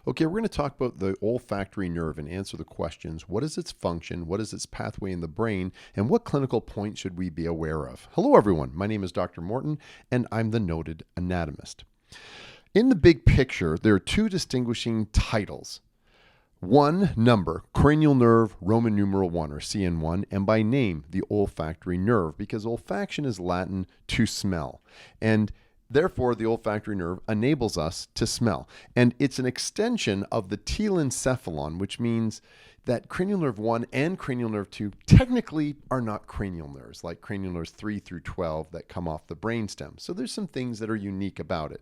Okay, we're going to talk about the olfactory nerve and answer the questions. What is its function? What is its pathway in the brain? And what clinical points should we be aware of? Hello, everyone. My name is Dr. Morton, and I'm the noted anatomist. In the big picture, there are two distinguishing titles. One, number, cranial nerve, Roman numeral 1, or CN1, and by name, the olfactory nerve, because olfaction is Latin to smell. And therefore, the olfactory nerve enables us to smell. And it's an extension of the telencephalon, which means that cranial nerve 1 and cranial nerve 2 technically are not cranial nerves, like cranial nerves 3 through 12 that come off the brainstem. So there's some things that are unique about it.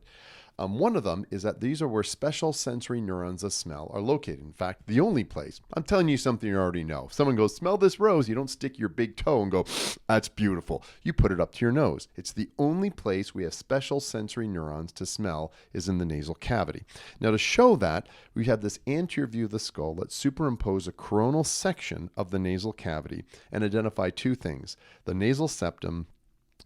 One of them is that these are where special sensory neurons of smell are located. In fact, the only place. I'm telling you something you already know. If someone goes, smell this rose, you don't stick your big toe and go, that's beautiful. You put it up to your nose. It's the only place we have special sensory neurons to smell is in the nasal cavity. Now, to show that, we have this anterior view of the skull. Let's superimpose a coronal section of the nasal cavity and identify two things: the nasal septum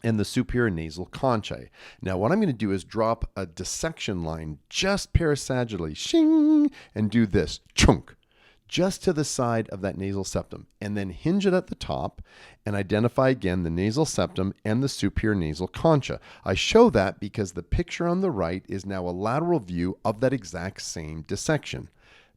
and the superior nasal conchae. Now, what I'm going to do is drop a dissection line just parasagittally, shing, and do this, chunk, just to the side of that nasal septum, and then hinge it at the top and identify again the nasal septum and the superior nasal concha. I show that because the picture on the right is now a lateral view of that exact same dissection.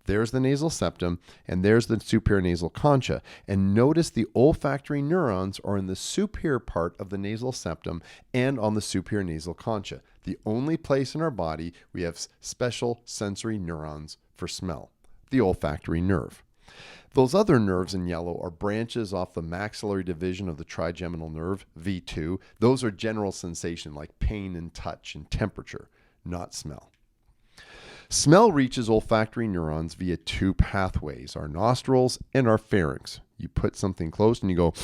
There's the nasal septum, and there's the superior nasal concha. And notice the olfactory neurons are in the superior part of the nasal septum and on the superior nasal concha. The only place in our body we have special sensory neurons for smell, the olfactory nerve. Those other nerves in yellow are branches off the maxillary division of the trigeminal nerve, V2. Those are general sensation like pain and touch and temperature, not smell. Smell reaches olfactory neurons via two pathways, our nostrils and our pharynx. You put something close and you go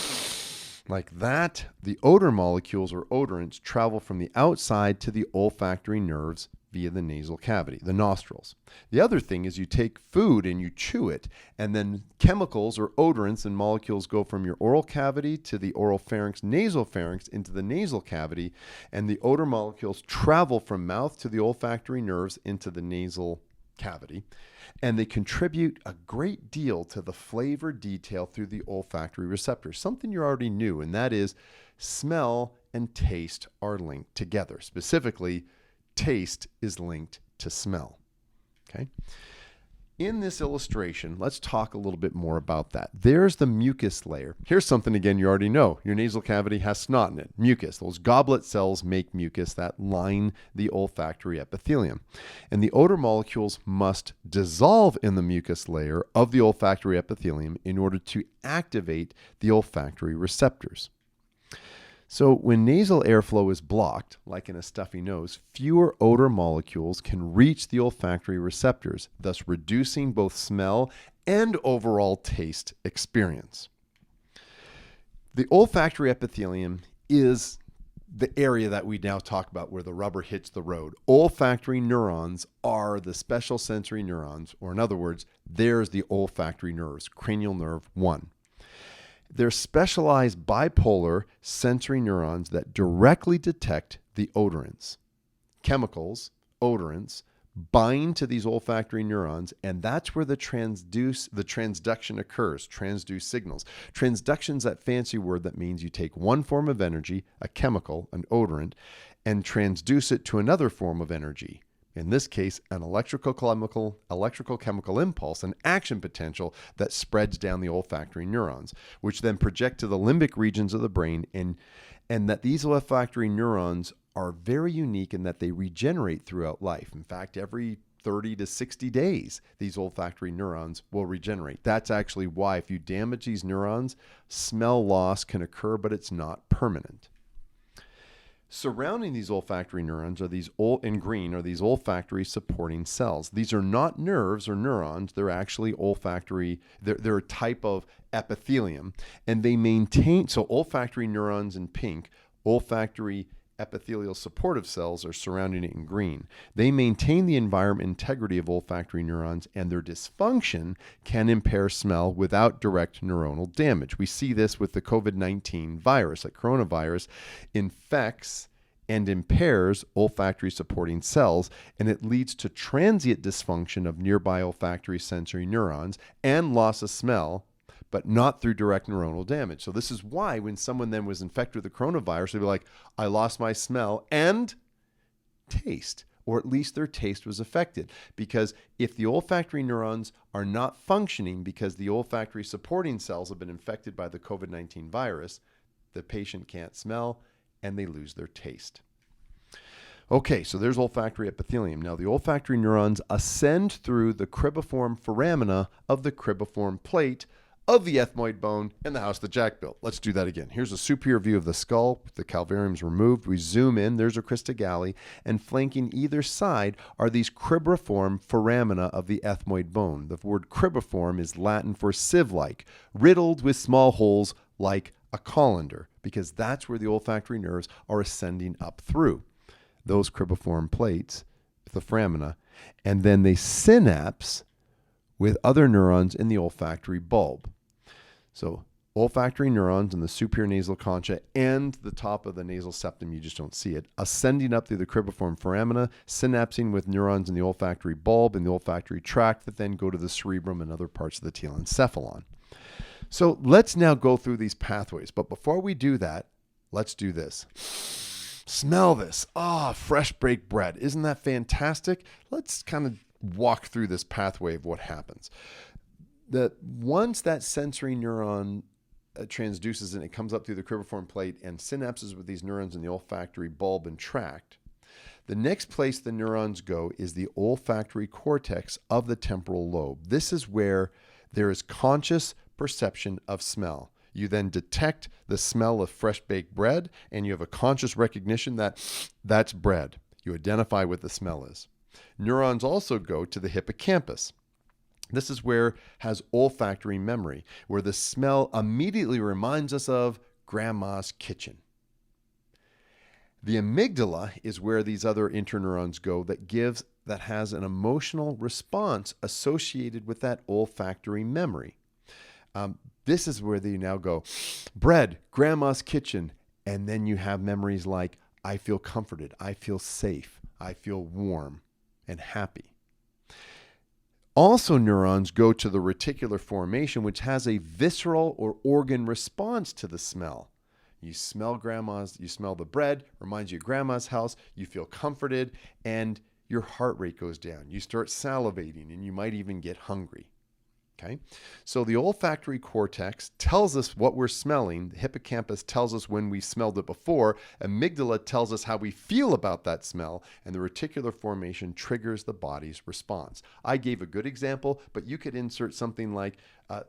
like that. The odor molecules or odorants travel from the outside to the olfactory nerves via the nasal cavity, the nostrils. The other thing is you take food and you chew it, and then chemicals or odorants and molecules go from your oral cavity to the oral pharynx, nasal pharynx into the nasal cavity, and the odor molecules travel from mouth to the olfactory nerves into the nasal cavity, and they contribute a great deal to the flavor detail through the olfactory receptors, something you already knew, and that is smell and taste are linked together. Specifically, taste is linked to smell. Okay. In this illustration, let's talk a little bit more about that. There's the mucus layer. Here's something again you already know. Your nasal cavity has snot in it, mucus. Those goblet cells make mucus that line the olfactory epithelium. And the odor molecules must dissolve in the mucus layer of the olfactory epithelium in order to activate the olfactory receptors. So when nasal airflow is blocked, like in a stuffy nose, fewer odor molecules can reach the olfactory receptors, thus reducing both smell and overall taste experience. The olfactory epithelium is the area that we now talk about where the rubber hits the road. Olfactory neurons are the special sensory neurons, or in other words, there's the olfactory nerves, cranial nerve 1. They're specialized bipolar sensory neurons that directly detect the odorants. Chemicals, odorants, bind to these olfactory neurons, and that's where the transduction occurs, transduce signals. Transduction is that fancy word that means you take one form of energy, a chemical, an odorant, and transduce it to another form of energy. In this case, an electrical chemical impulse, an action potential that spreads down the olfactory neurons, which then project to the limbic regions of the brain, and that these olfactory neurons are very unique in that they regenerate throughout life. In fact, every 30 to 60 days, these olfactory neurons will regenerate. That's actually why if you damage these neurons, smell loss can occur, but it's not permanent. Surrounding these olfactory neurons are in green are these olfactory supporting cells. These are not nerves or neurons. They're actually olfactory. They're a type of epithelium, and they maintain. So olfactory neurons in pink, olfactory epithelial supportive cells are surrounding it in green. They maintain the environment integrity of olfactory neurons, and their dysfunction can impair smell without direct neuronal damage. We see this with the COVID-19 virus. That coronavirus infects and impairs olfactory supporting cells, and it leads to transient dysfunction of nearby olfactory sensory neurons and loss of smell, but not through direct neuronal damage. So this is why when someone then was infected with the coronavirus, they'd be like, I lost my smell and taste, or at least their taste was affected. Because if the olfactory neurons are not functioning because the olfactory supporting cells have been infected by the COVID-19 virus, the patient can't smell and they lose their taste. Okay, so there's olfactory epithelium. Now, the olfactory neurons ascend through the cribriform foramina of the cribriform plate of the ethmoid bone in the house that Jack built. Let's do that again. Here's a superior view of the skull with the calvariums removed. We zoom in. There's a crista galli, and flanking either side are these cribriform foramina of the ethmoid bone. The word cribriform is Latin for sieve-like, riddled with small holes like a colander, because that's where the olfactory nerves are ascending up through those cribriform plates, the foramina, and then they synapse with other neurons in the olfactory bulb. So olfactory neurons in the superior nasal concha and the top of the nasal septum, you just don't see it, ascending up through the cribriform foramina, synapsing with neurons in the olfactory bulb and the olfactory tract that then go to the cerebrum and other parts of the telencephalon. So let's now go through these pathways. But before we do that, let's do this. Smell this. Fresh baked bread. Isn't that fantastic? Let's kind of walk through this pathway of what happens. Once that sensory neuron transduces and it comes up through the cribriform plate and synapses with these neurons in the olfactory bulb and tract, the next place the neurons go is the olfactory cortex of the temporal lobe. This is where there is conscious perception of smell. You then detect the smell of fresh baked bread and you have a conscious recognition that that's bread. You identify what the smell is. Neurons also go to the hippocampus. This is where has olfactory memory, where the smell immediately reminds us of grandma's kitchen. The amygdala is where these other interneurons go that has an emotional response associated with that olfactory memory. This is where they now go, bread, grandma's kitchen, and then you have memories like, I feel comforted, I feel safe, I feel warm and happy. Also, neurons go to the reticular formation, which has a visceral or organ response to the smell. You smell the bread, reminds you of grandma's house, you feel comforted, and your heart rate goes down. You start salivating, and you might even get hungry. Okay, so the olfactory cortex tells us what we're smelling. The hippocampus tells us when we smelled it before. Amygdala tells us how we feel about that smell, and the reticular formation triggers the body's response. I gave a good example, but you could insert something like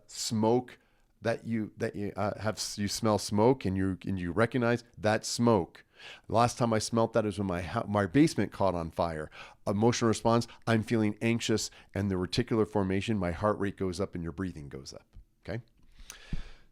smoke that you smell smoke and you recognize that smoke. The last time I smelt that is when my basement caught on fire. Emotional response, I'm feeling anxious, and the reticular formation, my heart rate goes up and your breathing goes up. Okay?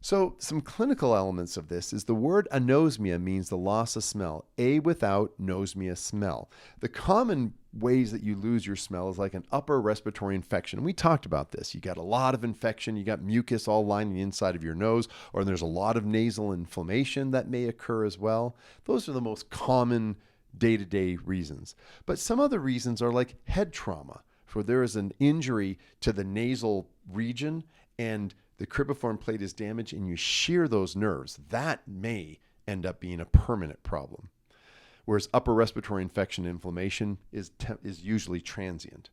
So some clinical elements of this is the word anosmia means the loss of smell. A without, nosmia, smell. The common ways that you lose your smell is like an upper respiratory infection. And we talked about this. You got a lot of infection. You got mucus all lining the inside of your nose, or there's a lot of nasal inflammation that may occur as well. Those are the most common day-to-day reasons. But some other reasons are like head trauma, where there is an injury to the nasal region and the cribriform plate is damaged and you shear those nerves. That may end up being a permanent problem. Whereas upper respiratory infection and inflammation is usually transient.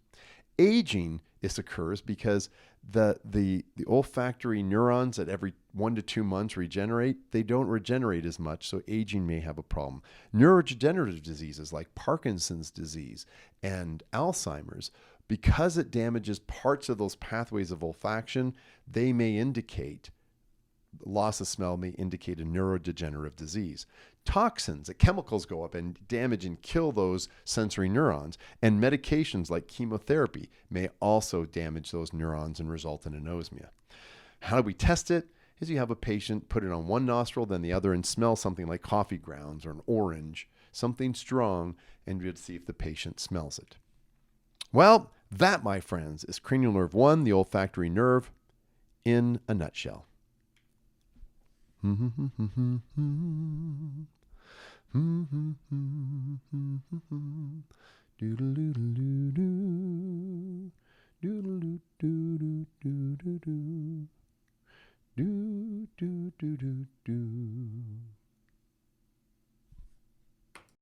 Aging, this occurs because the olfactory neurons at every 1 to 2 months regenerate. They don't regenerate as much, so aging may have a problem. Neurodegenerative diseases like Parkinson's disease and Alzheimer's, because it damages parts of those pathways of olfaction, they may indicate loss of smell, may indicate a neurodegenerative disease. Toxins, the chemicals go up and damage and kill those sensory neurons. And medications like chemotherapy may also damage those neurons and result in anosmia. How do we test it? Is you have a patient put it on one nostril, then the other, and smell something like coffee grounds or an orange, something strong, and we'd see if the patient smells it. Well, that, my friends, is cranial nerve 1, the olfactory nerve, in a nutshell. Doodle-doodle-doo-doo. Doodle-doo-doo-doo-doo-doo-doo. Do, do, do, do, do.